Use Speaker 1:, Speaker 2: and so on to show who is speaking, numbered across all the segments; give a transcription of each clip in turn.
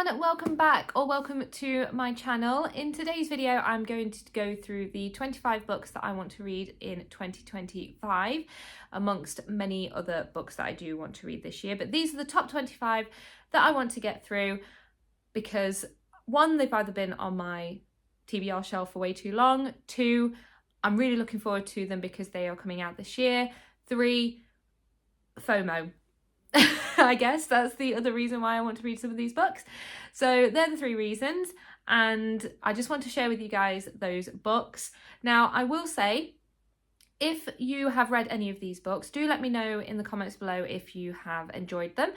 Speaker 1: everyone, welcome back or welcome to my channel. In today's video I'm going to go through the 25 books that I want to read in 2025 amongst many other books that I do want to read this year, but these are the top 25 that I want to get through because one, they've either been on my TBR shelf for way too long, two, I'm really looking forward to them because they are coming out this year, three, FOMO. I guess that's the other reason why I want to read some of these books. So they're the three reasons, and I just want to share with you guys those books. Now, I will say, if you have read any of these books, do let me know in the comments below if you have enjoyed them.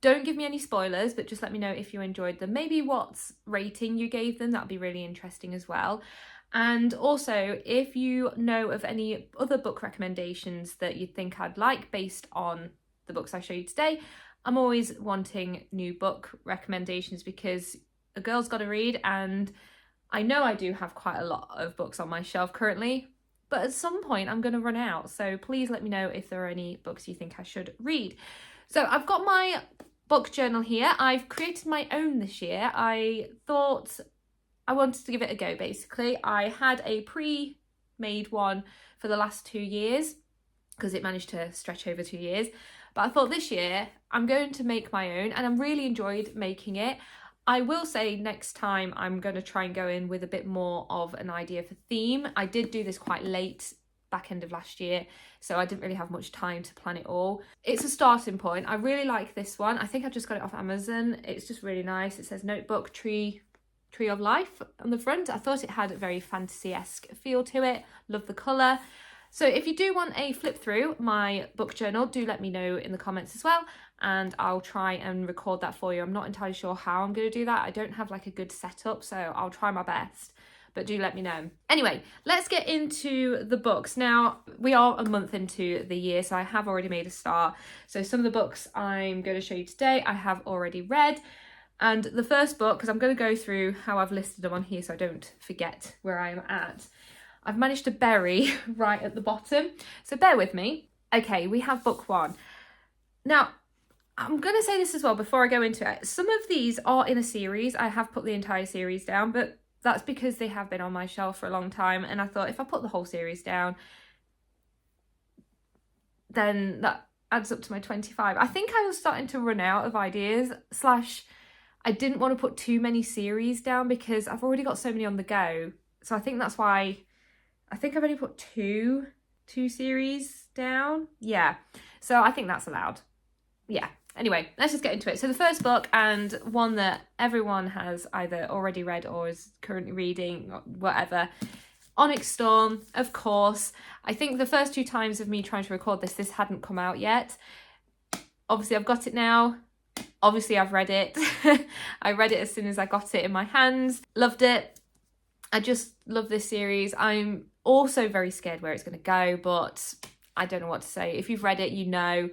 Speaker 1: Don't give me any spoilers, but just let me know if you enjoyed them. Maybe what rating you gave them, that'd be really interesting as well. And also, if you know of any other book recommendations that you think I'd like based on the books I show you today, I'm always wanting new book recommendations because a girl's got to read, and I know I do have quite a lot of books on my shelf currently, but at some point I'm going to run out. So please let me know if there are any books you think I should read. So I've got my book journal here. I've created my own this year. I thought I wanted to give it a go, basically. I had a pre-made one for the last 2 years because it managed to stretch over 2 years. But I thought this year I'm going to make my own, and I really enjoyed making it. I will say next time I'm going to try and go in with a bit more of an idea for theme. I did do this quite late, back end of last year, so I didn't really have much time to plan it all. It's a starting point. I really like this one. I think I just got it off Amazon. It's just really nice. It says Notebook Tree of Life on the front. I thought it had a very fantasy-esque feel to it. Love the colour. So if you do want a flip through my book journal, do let me know in the comments as well, and I'll try and record that for you. I'm not entirely sure how I'm going to do that. I don't have like a good setup, so I'll try my best, but do let me know. Anyway, let's get into the books. Now, we are a month into the year, so I have already made a start. So some of the books I'm going to show you today, I have already read. And the first book, because I'm going to go through how I've listed them on here so I don't forget where I am at, I've managed to bury right at the bottom, so bear with me. Okay, we have book one. Now, I'm going to say this as well before I go into it. Some of these are in a series. I have put the entire series down, but that's because they have been on my shelf for a long time, and I thought if I put the whole series down, then that adds up to my 25. I think I was starting to run out of ideas, / I didn't want to put too many series down because I've already got so many on the go. So I think that's why I think I've only put two series down. Yeah, so I think that's allowed. Yeah, anyway, let's just get into it. So the first book, and one that everyone has either already read or is currently reading, or whatever, Onyx Storm, of course. I think the first 2 times of me trying to record this hadn't come out yet. Obviously I've got it now. Obviously I've read it. I read it as soon as I got it in my hands. Loved it. I just love this series. I'm also very scared where it's going to go, but I don't know what to say. If you've read it, you know,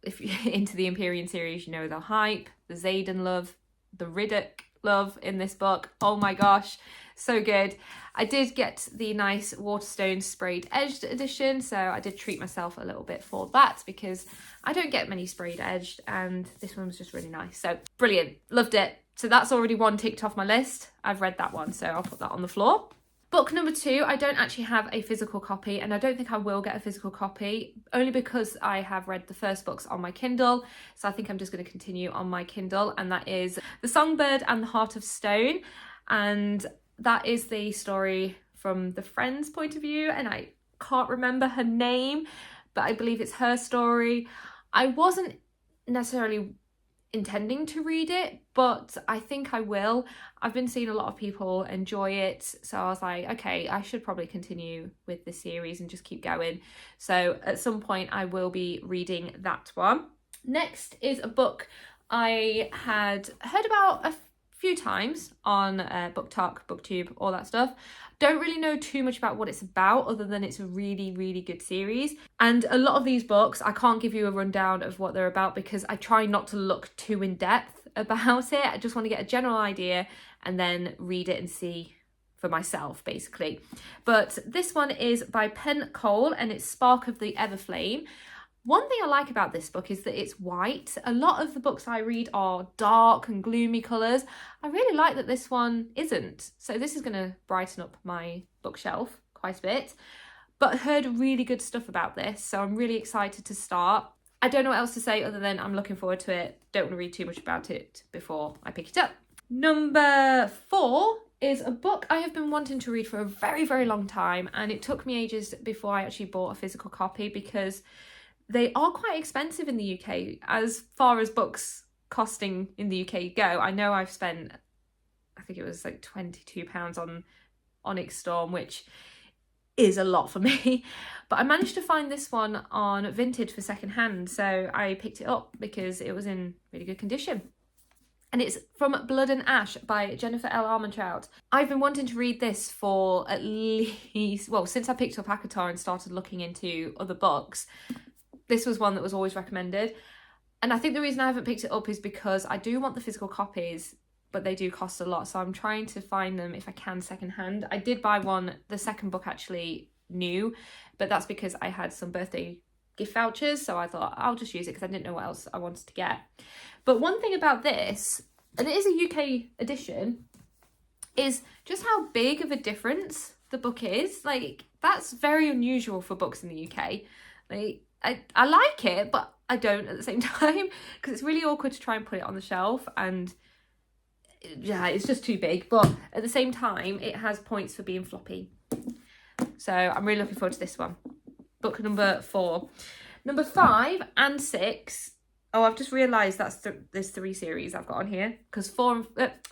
Speaker 1: if you're into the Empyrean series, you know the hype, the Xaden love, the Riddick love in this book. Oh my gosh, so good. I did get the nice Waterstone sprayed edged edition, so I did treat myself a little bit for that because I don't get many sprayed edged, and this one was just really nice. So brilliant, loved it. So that's already one ticked off my list. I've read that one, so I'll put that on the floor. Book number 2, I don't actually have a physical copy, and I don't think I will get a physical copy, only because I have read the first books on my Kindle, so I think I'm just going to continue on my Kindle, and that is The Songbird and the Heart of Stone, and that is the story from the friend's point of view, and I can't remember her name, but I believe it's her story. I wasn't necessarily intending to read it, but I think I will. I've been seeing a lot of people enjoy it, so I was like, okay, I should probably continue with this series and just keep going. So at some point I will be reading that one. Next is a book I had heard about a few times on Book Talk, BookTube, all that stuff. Don't really know too much about what it's about other than it's a really, really good series. And a lot of these books, I can't give you a rundown of what they're about because I try not to look too in depth about it. I just want to get a general idea and then read it and see for myself, basically. But this one is by Penn Cole, and it's Spark of the Everflame. One thing I like about this book is that it's white. A lot of the books I read are dark and gloomy colours. I really like that this one isn't. So this is going to brighten up my bookshelf quite a bit. But I heard really good stuff about this, so I'm really excited to start. I don't know what else to say other than I'm looking forward to it. Don't want to read too much about it before I pick it up. Number 4 is a book I have been wanting to read for a very, very long time, and it took me ages before I actually bought a physical copy because they are quite expensive in the UK as far as books costing in the UK go. I know I've spent, I think it was like £22 on Onyx Storm, which is a lot for me, but I managed to find this one on Vinted for secondhand, so I picked it up because it was in really good condition. And it's From Blood and Ash by Jennifer L. Armentrout. I've been wanting to read this for at least, well, since I picked up ACOTAR and started looking into other books. This was one that was always recommended. And I think the reason I haven't picked it up is because I do want the physical copies, but they do cost a lot. So I'm trying to find them if I can secondhand. I did buy one, the second book actually new, but that's because I had some birthday gift vouchers. So I thought I'll just use it because I didn't know what else I wanted to get. But one thing about this, and it is a UK edition, is just how big of a difference the book is. Like, that's very unusual for books in the UK. Like, I like it, but I don't at the same time because it's really awkward to try and put it on the shelf, and yeah, it's just too big. But at the same time, it has points for being floppy. So I'm really looking forward to this one. Book number 4. Number 5 and 6. Oh, I've just realised there's 3 series I've got on here because 5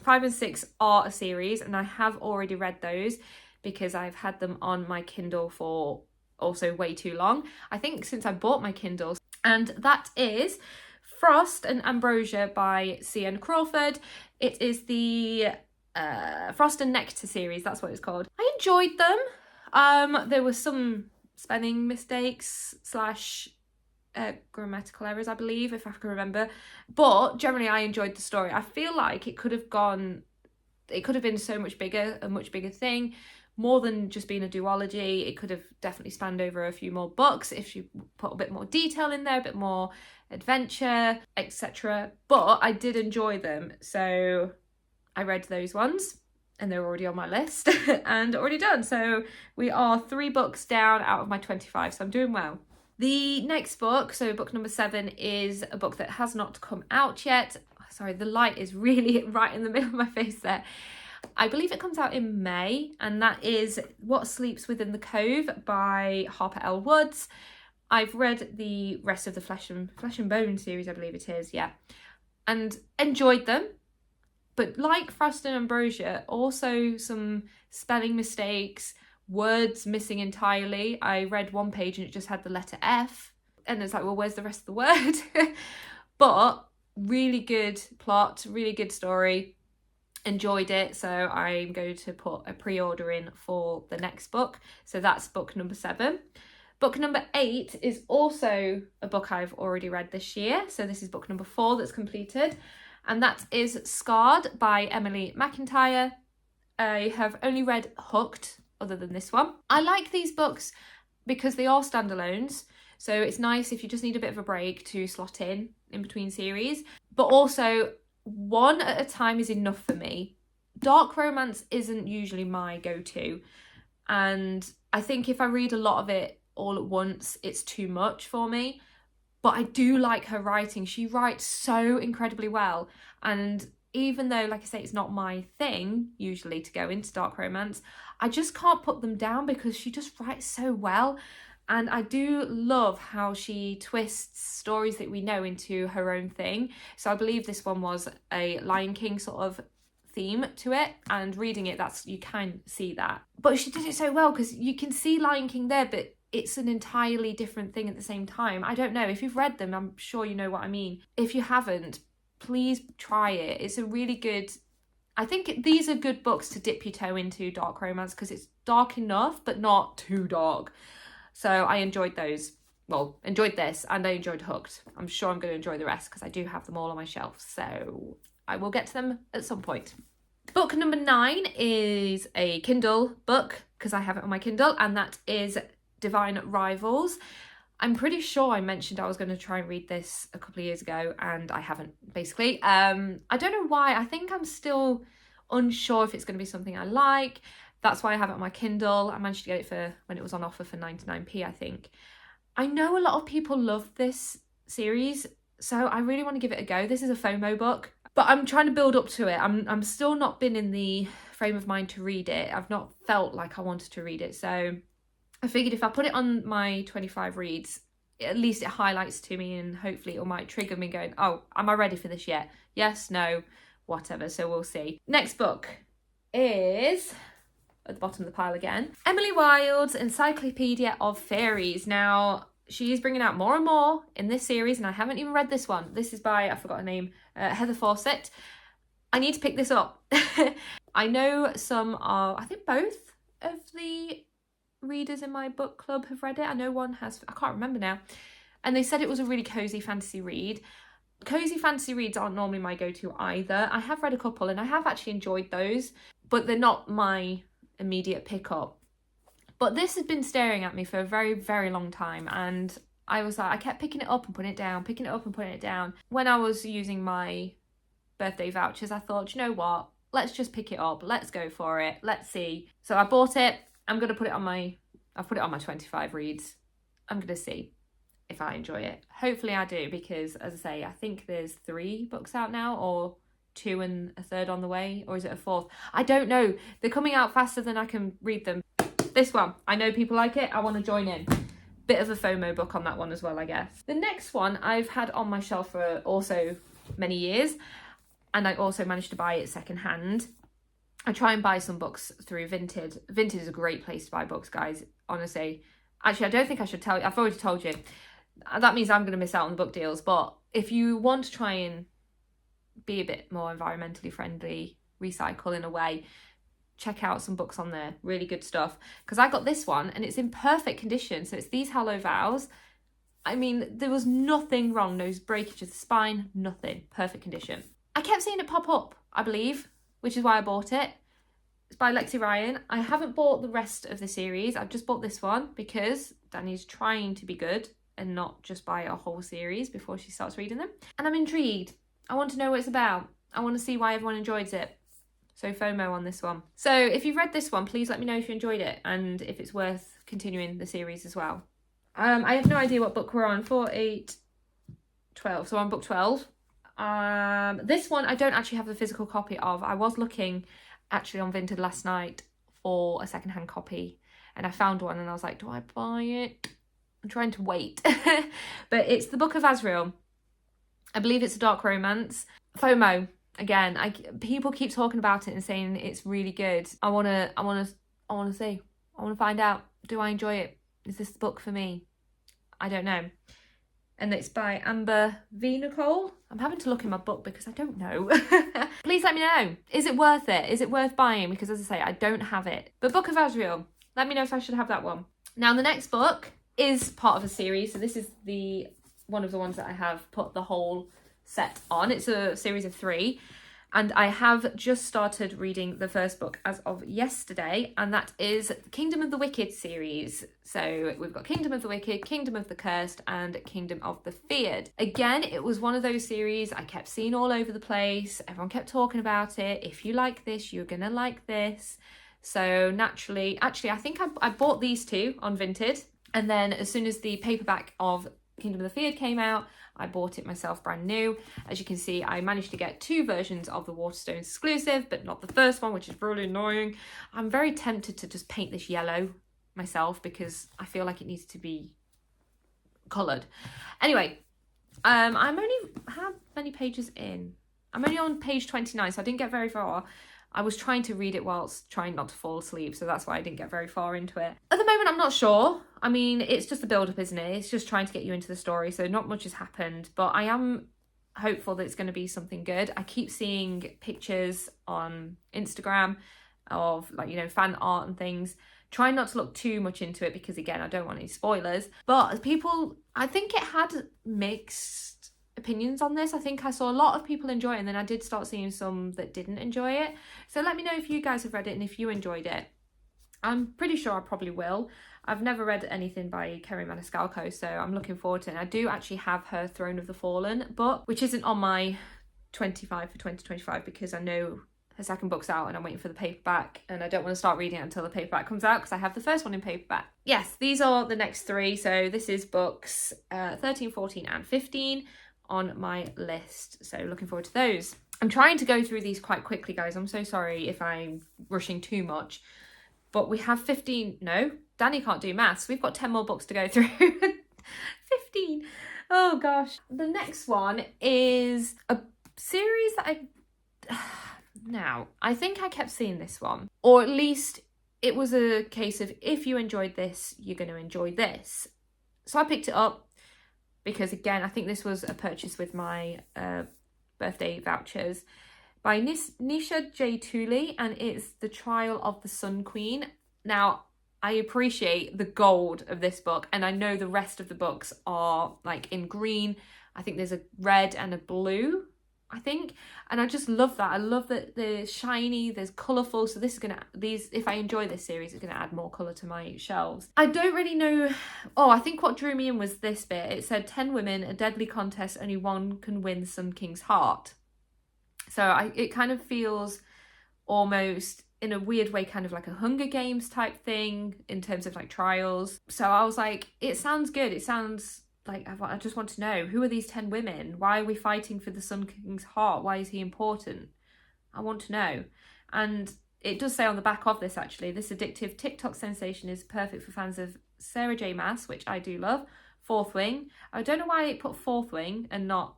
Speaker 1: and 6 are a series, and I have already read those because I've had them on my Kindle for also way too long. I think since I bought my Kindle. And that is Frost and Ambrosia by C.N. Crawford. It is the Frost and Nectar series, that's what it's called. I enjoyed them. There were some spelling mistakes / grammatical errors, I believe, if I can remember. But generally I enjoyed the story. I feel like it could have been so much bigger, a much bigger thing. More than just being a duology. It could have definitely spanned over a few more books if you put a bit more detail in there, a bit more adventure, etc. But I did enjoy them, so I read those ones and they're already on my list and already done. So we are 3 books down out of my 25, so I'm doing well. The next book, so book number 7, is a book that has not come out yet. Sorry, the light is really right in the middle of my face there. I believe it comes out in May, and that is What Sleeps Within the Cove by Harper L. Woods. I've read the rest of the Flesh and Bone series, I believe it is, yeah, and enjoyed them. But like Frost and Ambrosia, also some spelling mistakes, words missing entirely. I read one page and it just had the letter F, and it's like, well, where's the rest of the word? But really good plot, really good story. Enjoyed it, so I'm going to put a pre-order in for the next book. So that's book number 7. Book number 8 is also a book I've already read this year. So this is book number 4 that's completed, and that is Scarred by Emily McIntyre. I have only read Hooked other than this one. I like these books because they are standalones, so it's nice if you just need a bit of a break to slot in between series, but also one at a time is enough for me. Dark romance isn't usually my go-to, and I think if I read a lot of it all at once, it's too much for me. But I do like her writing. She writes so incredibly well, and even though, like I say, it's not my thing usually to go into dark romance, I just can't put them down because she just writes so well. And I do love how she twists stories that we know into her own thing. So I believe this one was a Lion King sort of theme to it, and reading it, you can see that. But she did it so well because you can see Lion King there, but it's an entirely different thing at the same time. I don't know. If you've read them, I'm sure you know what I mean. If you haven't, please try it. It's a really good... I think these are good books to dip your toe into dark romance because it's dark enough, but not too dark. So I enjoyed those. Well, enjoyed this, and I enjoyed Hooked. I'm sure I'm going to enjoy the rest because I do have them all on my shelf. So I will get to them at some point. Book number 9 is a Kindle book because I have it on my Kindle, and that is Divine Rivals. I'm pretty sure I mentioned I was going to try and read this a couple of years ago, and I haven't, basically. I don't know why. I think I'm still unsure if it's going to be something I like. That's why I have it on my Kindle. I managed to get it for when it was on offer for 99p, I think. I know a lot of people love this series, so I really want to give it a go. This is a FOMO book, but I'm trying to build up to it. I'm still not been in the frame of mind to read it. I've not felt like I wanted to read it, so I figured if I put it on my 25 reads, at least it highlights to me, and hopefully it might trigger me going, oh, am I ready for this yet? Yes, no, whatever. So we'll see. Next book is at the bottom of the pile again. Emily Wilde's Encyclopedia of Fairies. Now, she is bringing out more and more in this series, and I haven't even read this one. This is by, I forgot her name, Heather Fawcett. I need to pick this up. I know some are, I think both of the readers in my book club have read it. I know one has, I can't remember now. And they said it was a really cozy fantasy read. Cozy fantasy reads aren't normally my go-to either. I have read a couple and I have actually enjoyed those, but they're not my immediate pickup. But this has been staring at me for a very, very long time, and I was like, I kept picking it up and putting it down, picking it up and putting it down. When I was using my birthday vouchers, I thought, you know what, let's just pick it up, let's go for it, let's see. So I bought it. I'm going to put it on my, I've put it on my 25 reads. I'm going to see if I enjoy it. Hopefully I do, because as I say, I think there's 3 books out now, or 2 and a third on the way, or is it a 4th? I don't know. They're coming out faster than I can read them. This one, I know people like it. I want to join in. Bit of a FOMO book on that one as well, I guess. The next one I've had on my shelf for also many years, and I also managed to buy it secondhand. I try and buy some books through Vinted. Vinted is a great place to buy books, guys, honestly. Actually, I don't think I should tell you. I've already told you. That means I'm going to miss out on the book deals. But if you want to try and be a bit more environmentally friendly, recycle in a way, check out some books on there. Really good stuff. Because I got this one and it's in perfect condition. So it's These Hollow Vows. I mean, there was nothing wrong. No breakage of the spine, nothing. Perfect condition. I kept seeing it pop up, I believe, which is why I bought it. It's by Lexi Ryan. I haven't bought the rest of the series. I've just bought this one because Danny's trying to be good and not just buy a whole series before she starts reading them. And I'm intrigued. I want to know what it's about. I want to see why everyone enjoys it. So FOMO on this one. So if you've read this one, please let me know if you enjoyed it and if it's worth continuing the series as well. I have no idea what book we're on. 4, 8, 12. So I'm on book 12. This one I don't actually have the physical copy of. I was looking actually on Vinted last night for a secondhand copy, and I found one and I was like, do I buy it? I'm trying to wait. But it's the Book of Azrael. I believe it's a dark romance. FOMO again. People keep talking about it and saying it's really good. I wanna see. I wanna find out. Do I enjoy it? Is this the book for me? I don't know. And it's by Amber V. Nicole. I'm having to look in my book because I don't know. Please let me know. Is it worth it? Is it worth buying? Because as I say, I don't have it. But Book of Azrael, let me know if I should have that one. Now, the next book is part of a series. So this is one of the ones that I have put the whole set on. It's a series of 3. And I have just started reading the first book as of yesterday, and that is Kingdom of the Wicked series. So we've got Kingdom of the Wicked, Kingdom of the Cursed, and Kingdom of the Feared. Again, it was one of those series I kept seeing all over the place. Everyone kept talking about it. If you like this, you're gonna like this. So naturally, actually, I think I bought these 2 on Vinted, and then as soon as the paperback of Kingdom of the Feared came out, I bought it myself brand new. As you can see, I managed to get 2 versions of the Waterstones exclusive, but not the first one, which is really annoying. I'm very tempted to just paint this yellow myself because I feel like it needs to be coloured. Anyway, I'm only, how many pages in? I'm only on page 29, so I didn't get very far. I was trying to read it whilst trying not to fall asleep, so that's why I didn't get very far into it. At the moment, I'm not sure. I mean, it's just a build-up, isn't it? It's just trying to get you into the story, so not much has happened, but I am hopeful that it's going to be something good. I keep seeing pictures on Instagram of, like, you know, fan art and things. Trying not to look too much into it because, again, I don't want any spoilers. But people, I think it had mixed opinions on this. I think I saw a lot of people enjoy it, and then I did start seeing some that didn't enjoy it. So let me know if you guys have read it and if you enjoyed it. I'm pretty sure I probably will. I've never read anything by Kerry Maniscalco, so I'm looking forward to it. And I do actually have her Throne of the Fallen book, which isn't on my 25 for 2025 because I know her second book's out and I'm waiting for the paperback, and I don't want to start reading it until the paperback comes out because I have the first one in paperback. Yes, these are the next three. So this is books 13, 14 and 15 on my list. So looking forward to those. I'm trying to go through these quite quickly, guys. I'm so sorry if I'm rushing too much. But we have 15. No, Dannii can't do maths. We've got 10 more books to go through. 15. Oh, gosh. The next one is a series that Now, I think I kept seeing this one. Or at least it was a case of, if you enjoyed this, you're going to enjoy this. So I picked it up because, again, I think this was a purchase with my birthday vouchers, by Nisha J. Tooley, and it's The Trial of the Sun Queen. Now, I appreciate the gold of this book, and I know the rest of the books are like in green. I think there's a red and a blue, I think, and I just love that. I love that they're shiny, there's colourful, so this is gonna, if I enjoy this series, it's gonna add more colour to my shelves. I don't really know, I think what drew me in was this bit. It said 10 women, a deadly contest, only one can win Sun King's heart. So it kind of feels almost, in a weird way, kind of like a Hunger Games type thing in terms of like trials. So I was like, it sounds good. It sounds like, I just want to know, who are these 10 women? Why are we fighting for the Sun King's heart? Why is he important? I want to know. And it does say on the back of this, actually, this addictive TikTok sensation is perfect for fans of Sarah J. Maas, which I do love. Fourth Wing. I don't know why it put Fourth Wing and not...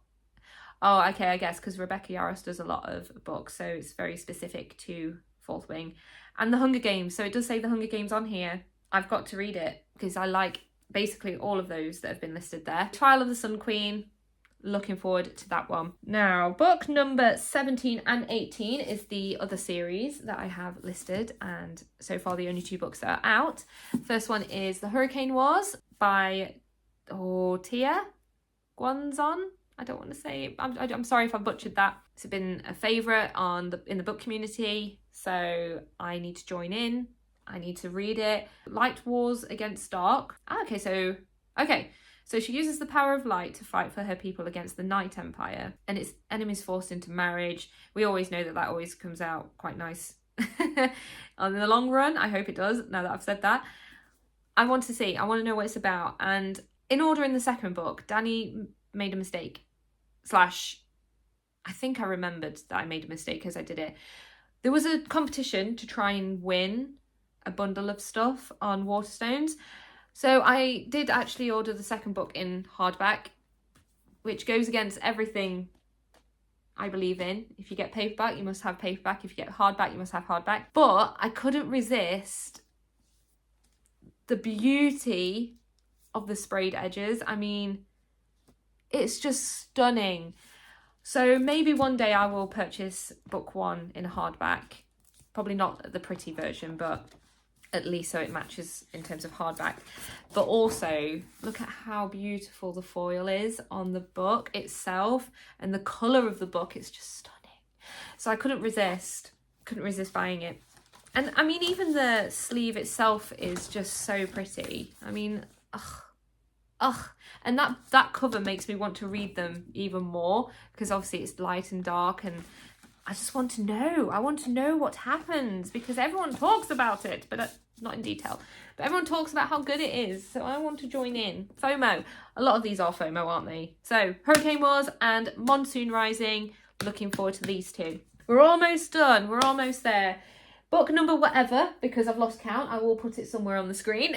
Speaker 1: Oh, okay, I guess because Rebecca Yarros does a lot of books, so it's very specific to Fourth Wing. And The Hunger Games, so it does say The Hunger Games on here. I've got to read it because I like basically all of those that have been listed there. Trial of the Sun Queen, looking forward to that one. Now, book number 17 and 18 is the other series that I have listed, and so far the only two books that are out. First one is The Hurricane Wars by Tia Guanzon. I don't want to say, I'm sorry if I butchered that. It's been a favourite in the book community, so I need to join in. I need to read it. Light wars against dark. Okay, so she uses the power of light to fight for her people against the Night Empire, and its enemies forced into marriage. We always know that always comes out quite nice in the long run. I hope it does, now that I've said that. I want to know what it's about. And in order in the second book, Dannii made a mistake. I think I remembered that I made a mistake as I did it. There was a competition to try and win a bundle of stuff on Waterstones. So I did actually order the second book in hardback, which goes against everything I believe in. If you get paperback, you must have paperback. If you get hardback, you must have hardback. But I couldn't resist the beauty of the sprayed edges. I mean, it's just stunning. So maybe one day I will purchase book one in hardback. Probably not the pretty version, but at least so it matches in terms of hardback. But also, look at how beautiful the foil is on the book itself, and the colour of the book is just stunning. So I couldn't resist buying it. And I mean, even the sleeve itself is just so pretty. I mean, and that cover makes me want to read them even more, because obviously it's light and dark, and I just want to know. I want to know what happens, because everyone talks about it, but not in detail. But everyone talks about how good it is, so I want to join in. FOMO. A lot of these are FOMO, aren't they? So, Hurricane Wars and Monsoon Rising. Looking forward to these two. We're almost done. We're almost there. Book number whatever, because I've lost count, I will put it somewhere on the screen,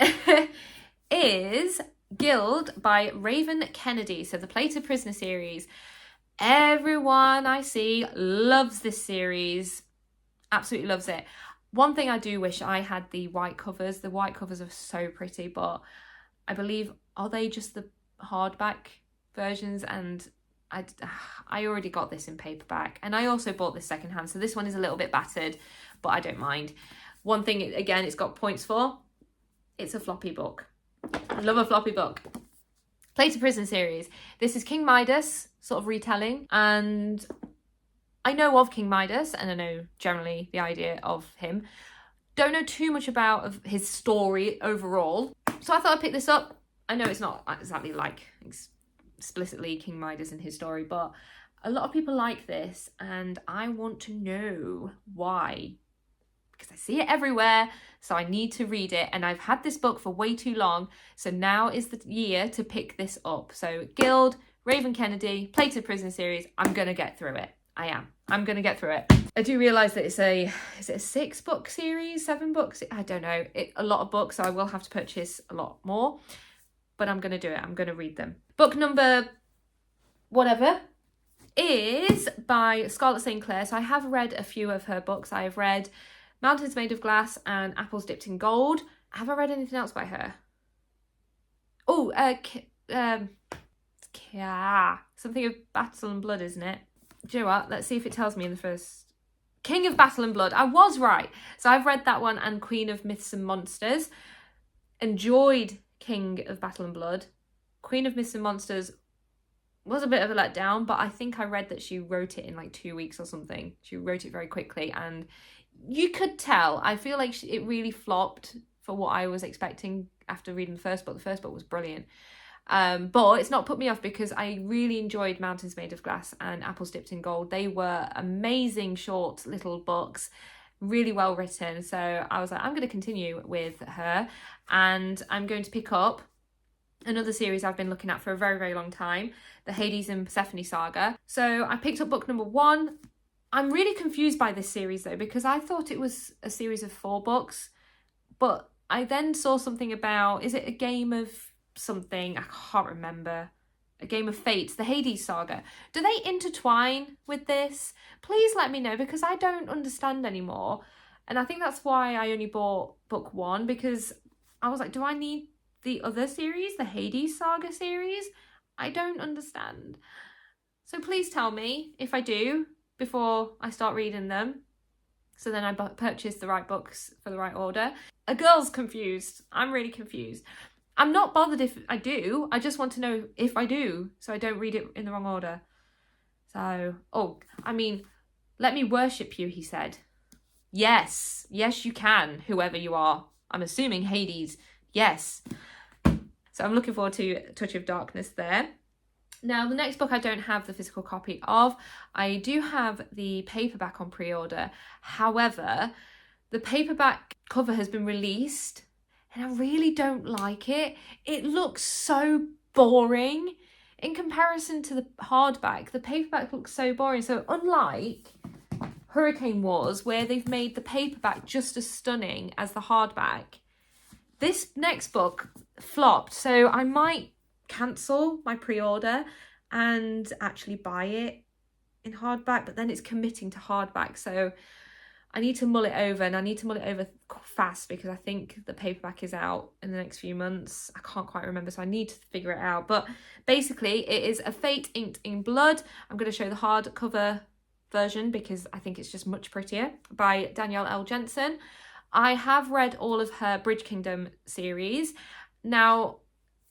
Speaker 1: is Guild by Raven Kennedy. So the Plated Prisoner series. Everyone I see loves this series. Absolutely loves it. One thing I do wish I had the white covers. The white covers are so pretty, but I believe, are they just the hardback versions? And I already got this in paperback, and I also bought this secondhand, so this one is a little bit battered, but I don't mind. One thing, again, it's got points for, it's a floppy book. I love a floppy book. Plated Prisoner series. This is King Midas sort of retelling, and I know of King Midas, and I know generally the idea of him. Don't know too much about his story overall. So I thought I'd pick this up. I know it's not exactly like explicitly King Midas and his story, but a lot of people like this and I want to know why. Because I see it everywhere, so I need to read it, and I've had this book for way too long, so now is the year to pick this up. So Guild, Raven Kennedy, Plated Prison series, I'm gonna get through it. I'm gonna get through it. I do realise that is it a 6-book series, 7 books? I don't know, a lot of books, so I will have to purchase a lot more, but I'm gonna do it, I'm gonna read them. Book number whatever is by Scarlett St. Clair. So I have read a few of her books. I have read Mountains Made of Glass and Apples Dipped in Gold. Have I read anything else by her? Oh, something of Battle and Blood, isn't it? Do you know what? Let's see if it tells me in the first. King of Battle and Blood. I was right. So I've read that one and Queen of Myths and Monsters. Enjoyed King of Battle and Blood. Queen of Myths and Monsters was a bit of a letdown, but I think I read that she wrote it in like 2 weeks or something. She wrote it very quickly and you could tell. I feel like it really flopped for what I was expecting after reading the first book. The first book was brilliant. But it's not put me off because I really enjoyed Mountains Made of Glass and Apples Dipped in Gold. They were amazing short little books, really well written. So I was like, I'm going to continue with her and I'm going to pick up another series I've been looking at for a very, very long time, the Hades and Persephone saga. So I picked up book number 1. I'm really confused by this series though, because I thought it was a series of 4 books, but I then saw something about, is it a game of something? I can't remember. A Game of Fate, the Hades saga. Do they intertwine with this? Please let me know, because I don't understand anymore. And I think that's why I only bought book 1, because I was like, do I need the other series, the Hades saga series? I don't understand. So please tell me if I do before I start reading them, so then I purchase the right books for the right order. A girl's confused. I'm really confused. I'm not bothered if I do. I just want to know if I do, so I don't read it in the wrong order. So, let me worship you, he said. Yes, you can, whoever you are. I'm assuming Hades. Yes. So I'm looking forward to Touch of Darkness there. Now, the next book I don't have the physical copy of. I do have the paperback on pre-order. However, the paperback cover has been released and I really don't like it. It looks so boring in comparison to the hardback. The paperback looks so boring. So unlike Hurricane Wars, where they've made the paperback just as stunning as the hardback, this next book flopped. So I might cancel my pre-order and actually buy it in hardback, but then it's committing to hardback, so I need to mull it over, and I need to mull it over fast because I think the paperback is out in the next few months. I can't quite remember, so I need to figure it out. But basically it is A Fate Inked in Blood. I'm going to show the hardcover version because I think it's just much prettier, by Dannii-Ellie Jensen. I have read all of her Bridge Kingdom series. Now,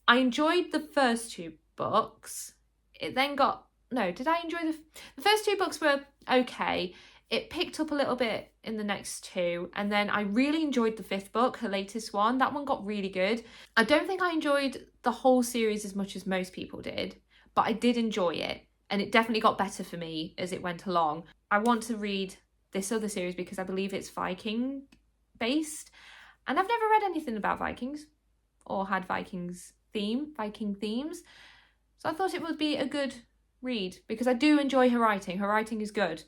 Speaker 1: I enjoyed the first 2 books. It then got... No, did I enjoy the first 2 books were okay. It picked up a little bit in the next 2. And then I really enjoyed the 5th book, her latest one. That one got really good. I don't think I enjoyed the whole series as much as most people did, but I did enjoy it. And it definitely got better for me as it went along. I want to read this other series because I believe it's Viking based. And I've never read anything about Vikings or had Viking themes. So I thought it would be a good read because I do enjoy her writing. Her writing is good.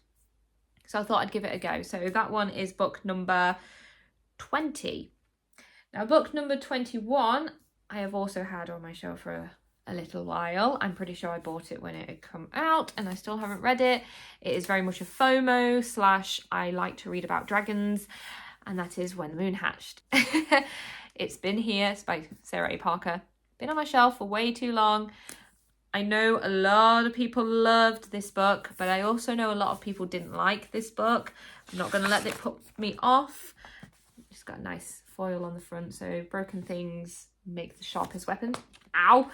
Speaker 1: So I thought I'd give it a go. So that one is book number 20. Now book number 21, I have also had on my shelf for a little while. I'm pretty sure I bought it when it had come out and I still haven't read it. It is very much a FOMO / I like to read about dragons, and that is When the Moon Hatched. It's been here. It's by Sarah A. Parker. Been on my shelf for way too long. I know a lot of people loved this book, but I also know a lot of people didn't like this book. I'm not going to let it put me off. It's got a nice foil on the front, so broken things make the sharpest weapon. Ow!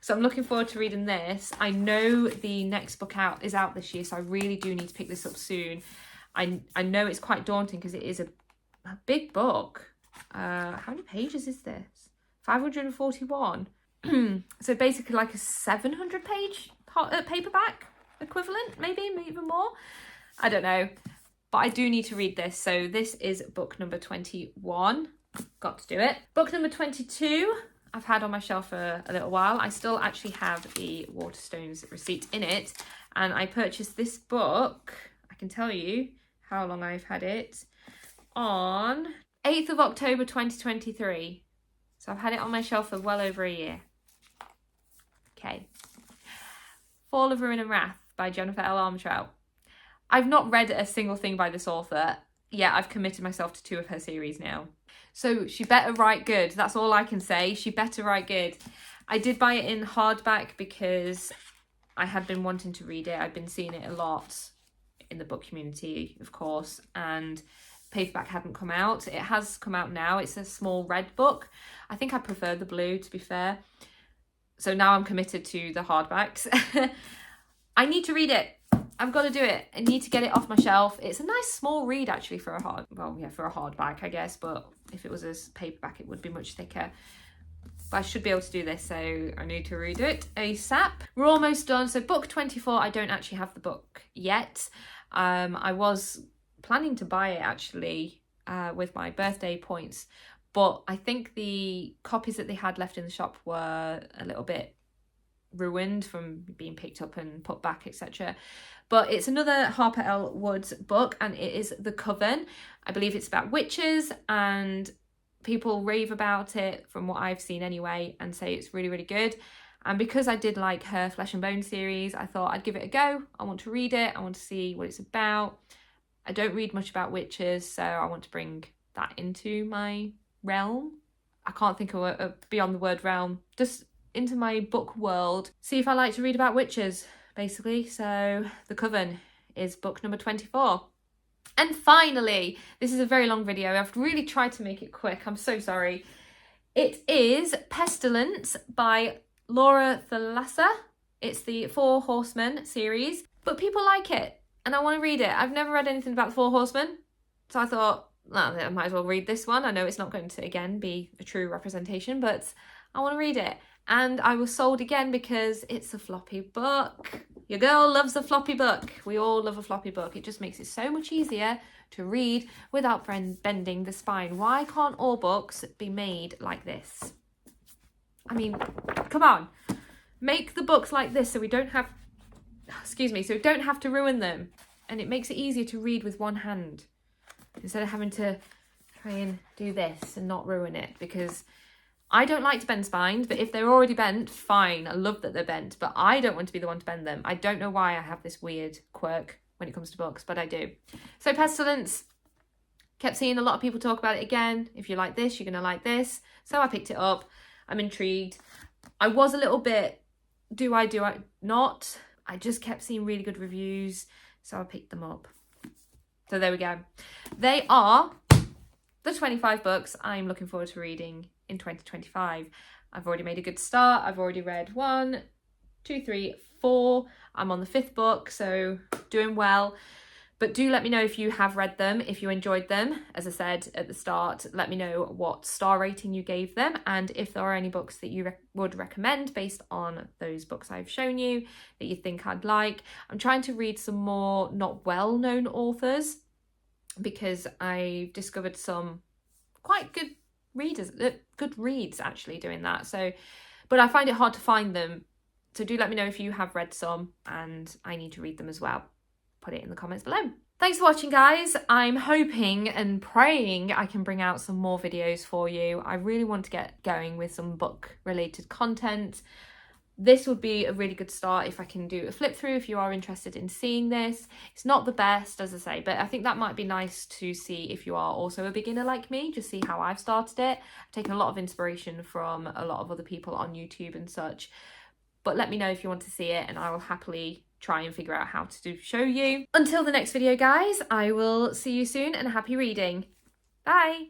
Speaker 1: So I'm looking forward to reading this. I know the next book is out this year, so I really do need to pick this up soon. I know it's quite daunting because it is a a big book. How many pages is this? 541. So basically like a 700-page paperback equivalent, maybe even more. I don't know. But I do need to read this. So this is book number 21. Got to do it. Book number 22, I've had on my shelf for a little while. I still actually have the Waterstones receipt in it. And I purchased this book, I can tell you how long I've had it, on 8th of October 2023. So I've had it on my shelf for well over a year. Okay. Fall of Ruin and Wrath by Jennifer L. Armentrout. I've not read a single thing by this author, yet I've committed myself to 2 of her series now. So she better write good. That's all I can say. She better write good. I did buy it in hardback because I had been wanting to read it. I've been seeing it a lot in the book community, of course, and paperback hadn't come out. It has come out now. It's a small red book. I think I prefer the blue, to be fair. So now I'm committed to the hardbacks. I need to read it. I've got to do it. I need to get it off my shelf. It's a nice small read actually for a hardback, I guess, but if it was a paperback it would be much thicker. But I should be able to do this, so I need to read it ASAP. We're almost done. So book 24, I don't actually have the book yet. I was planning to buy it actually with my birthday points, but I think the copies that they had left in the shop were a little bit ruined from being picked up and put back, etc. But it's another Harper L. Woods book, and it is The Coven. I believe it's about witches, and people rave about it from what I've seen anyway, and say it's really, really good. And because I did like her Flesh and Bone series, I thought I'd give it a go. I want to read it. I want to see what it's about. I don't read much about witches, so I want to bring that into my realm. I can't think of beyond the word realm. Just into my book world. See if I like to read about witches, basically. So The Coven is book number 24. And finally, this is a very long video. I've really tried to make it quick. I'm so sorry. It is Pestilence by Laura Thalassa. It's the Four Horsemen series, but people like it and I want to read it. I've never read anything about the Four Horsemen, so I thought, well, I might as well read this one. I know it's not going to, again, be a true representation, but I want to read it. And I was sold again because it's a floppy book. Your girl loves a floppy book. We all love a floppy book. It just makes it so much easier to read without bending the spine. Why can't all books be made like this? I mean, come on. Make the books like this so we don't have, so we don't have to ruin them. And it makes it easier to read with one hand instead of having to try and do this and not ruin it, because I don't like to bend spines, but if they're already bent, fine. I love that they're bent, but I don't want to be the one to bend them. I don't know why I have this weird quirk when it comes to books, but I do. So Pestilence, kept seeing a lot of people talk about it again. If you like this, you're going to like this. So I picked it up. I'm intrigued. I was a little bit, do I not? I just kept seeing really good reviews, so I picked them up. So there we go. They are the 25 books I'm looking forward to reading in 2025. I've already made a good start. I've already read 1, 2, 3, 4. I'm on the 5th book, so doing well. But do let me know if you have read them, if you enjoyed them. As I said at the start, let me know what star rating you gave them, and if there are any books that you would recommend based on those books I've shown you that you think I'd like. I'm trying to read some more not well-known authors because I've discovered some quite good reads actually doing that. So, but I find it hard to find them. So do let me know if you have read some and I need to read them as well. Put it in the comments below. Thanks for watching, guys. I'm hoping and praying I can bring out some more videos for you. I really want to get going with some book related content. This would be a really good start if I can do a flip through if you are interested in seeing this. It's not the best, as I say, but I think that might be nice to see if you are also a beginner like me, just see how I've started it. I've taken a lot of inspiration from a lot of other people on YouTube and such, but let me know if you want to see it and I will happily try and figure out how to show you. Until the next video, guys, I will see you soon and happy reading. Bye!